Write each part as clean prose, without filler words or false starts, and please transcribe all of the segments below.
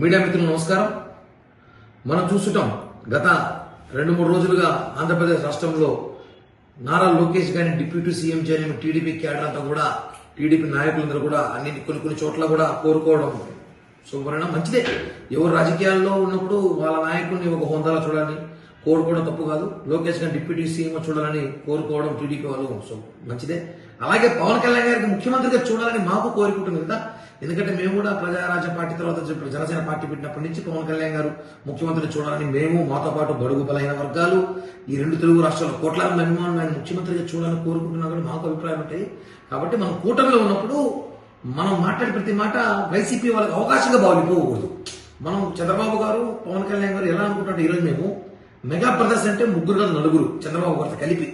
Media మిత్రులు నమస్కారం. మనం చూస్తుంటాం గత 2-3 రోజులుగా ఆంధ్రప్రదేశ్ రాష్ట్రంలో నారా లోకేష్ గారిని డిప్యూటీ సీఎం చేయని టీడీపీ క్యాడర్ అంతా కూడా, టీడీపీ నాయకులందరూ కూడా కొన్ని చోట్ల కూడా కోరుకోవడం శుభ్రంగా మంచిదే. ఎవరు రాజకీయాల్లో ఉన్నప్పుడు వాళ్ళ నాయకుడిని ఒక హోందాలో చూడాలని కోరుకోవడం తప్పు కాదు. లోకేష్ గారిని డిప్యూటీ సీఎం చూడాలని కోరుకోవడం టీడీపీ వాళ్ళు మంచిదే. అలాగే పవన్ కళ్యాణ్ గారికి ముఖ్యమంత్రిగా చూడాలని మాకు కోరుకుంటుంది కదా. ఎందుకంటే మేము కూడా ప్రజారాజ్య పార్టీ తర్వాత జనసేన పార్టీ పెట్టినప్పటి నుంచి పవన్ కళ్యాణ్ గారు ముఖ్యమంత్రిని చూడాలని మేము, మాతో పాటు బడుగు బలైన వర్గాలు, ఈ 2 తెలుగు రాష్ట్రాల కోట్లాది అభిమానులు ఆయన ముఖ్యమంత్రిగా చూడాలని కోరుకుంటున్నా కూడా మాకు అభిప్రాయం ఉంటాయి. కాబట్టి మనం కూటమిలో ఉన్నప్పుడు మనం మాట్లాడే ప్రతి మాట వైసీపీ వాళ్ళకి అవకాశంగా భావిపోకూడదు. మనం చంద్రబాబు గారు, పవన్ కళ్యాణ్ గారు ఎలా అనుకుంటారు, ఈరోజు మేము మెగా బ్రదర్స్ అంటే 3 కాదు 4 చంద్రబాబు గారితో కలిపి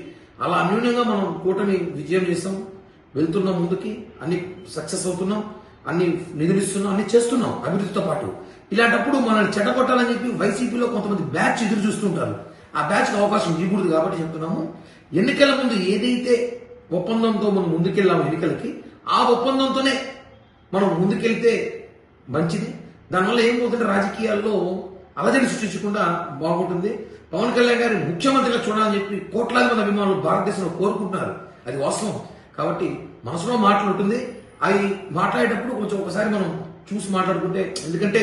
అలా అన్యూన్యంగా మనం కూటమి విజయం చేస్తాం, వెళ్తున్నాం ముందుకి, అన్ని సక్సెస్ అవుతున్నాం, అన్ని నిధులు ఇస్తున్నాం, అన్ని చేస్తున్నాం అభివృద్ధితో పాటు. ఇలాంటప్పుడు మనల్ని చెడగొట్టాలని చెప్పి వైసీపీలో కొంతమంది బ్యాచ్ ఎదురు చూస్తుంటారు. ఆ బ్యాచ్కి అవకాశం ఇవ్వకూడదు కాబట్టి చెప్తున్నాము. ఎన్నికల ముందు ఏదైతే ఒప్పందంతో మనం ముందుకెళ్ళాము ఎన్నికలకి, ఆ ఒప్పందంతోనే మనం ముందుకెళ్తే మంచిది. దానివల్ల ఏమవుతుంటే రాజకీయాల్లో అలజడి సృష్టించకుండా బాగుంటుంది. పవన్ కళ్యాణ్ గారిని ముఖ్యమంత్రిగా చూడాలని చెప్పి కోట్లాది మంది అభిమానులు భారతదేశంలో కోరుకుంటున్నారు, అది వాస్తవం. కాబట్టి మనసులో మాట్లాడుతుంది. అవి మాట్లాడేటప్పుడు కొంచెం ఒకసారి మనం చూసి మాట్లాడుకుంటే, ఎందుకంటే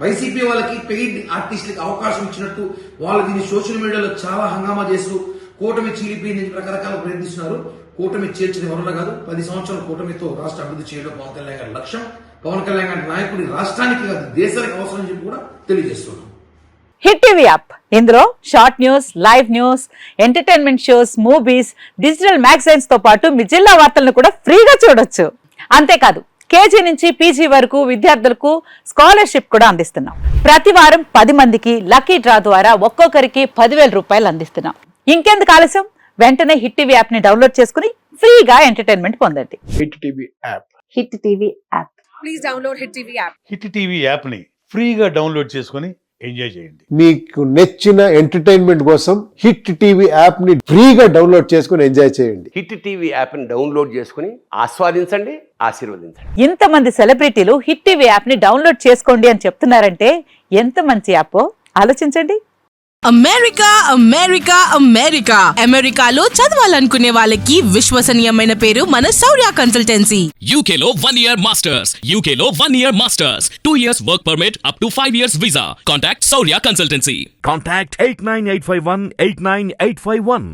వైసీపీ వాళ్ళకి పెయిడ్ ఆర్టిస్టులకి అవకాశం ఇచ్చినట్టు వాళ్ళు దీన్ని సోషల్ మీడియాలో చాలా హంగామా చేస్తూ కూటమి చీలిపోయింది రకరకాల ప్రయత్నిస్తున్నారు. కూటమి చేర్చిన వరల కాదు, 10 సంవత్సరాల కూటమితో రాష్ట్ర అభివృద్ధి చేయడం పవన్ కళ్యాణ్ గారి లక్ష్యం. పవన్ కళ్యాణ్ గారి నాయకుడి రాష్ట్రానికి కాదు దేశానికి అవసరం అని చెప్పి కూడా తెలియజేస్తున్నాం. హిట్ టీవీ యాప్, ఇందులో short news, live news, entertainment shows, movies, digital magazines తో పాటు మీ జిల్లా వార్తలను కూడా ఫ్రీగా చూడొచ్చు. అంతేకాదు కేజీ నుంచి పీజీ వరకు విద్యార్థులకు స్కాలర్షిప్ కూడా అందిస్తున్నాం. ప్రతి వారం 10 మందికి లక్కీ డ్రా ద్వారా ఒక్కొక్కరికి 10,000 రూపాయలు అందిస్తున్నాం. ఇంకెందుకు ఆలస్యం, వెంటనే హిట్ టీవీ యాప్ ని డౌన్లోడ్ చేసుకుని ఫ్రీగా ఎంటర్టైన్మెంట్ పొందండి. Hit TV app. Hit TV app. Please download hit TV app. Hit TV app ని ఫ్రీగా డౌన్లోడ్ చేసుకుని ఎంజాయ్ చేయండి. మీకు నచ్చిన ఎంటర్టైన్మెంట్ కోసం హిట్ టీవీ యాప్ ని ఫ్రీగా డౌన్లోడ్ చేసుకుని ఎంజాయ్ చేయండి. హిట్ టీవీ యాప్ ని డౌన్లోడ్ చేసుకుని ఆస్వాదించండి, ఆశీర్వదించండి. ఇంతమంది సెలబ్రిటీలు హిట్ టీవీ యాప్ ని డౌన్లోడ్ చేసుకోండి అని చెప్తున్నారంటే ఎంత మంచి యాప్ ఆలోచించండి. అమెరికా అమెరికా అమెరికా అమెరికాలో చదవాలనుకునే వాళ్ళకి విశ్వసనీయమైన పేరు మన శౌర్య కన్సల్టెన్సీ. UK లో 1 year masters. UK లో 1 year masters. 2 years work permit up to 5 years visa. Contact Saurya Consultancy. Contact 89851 89851.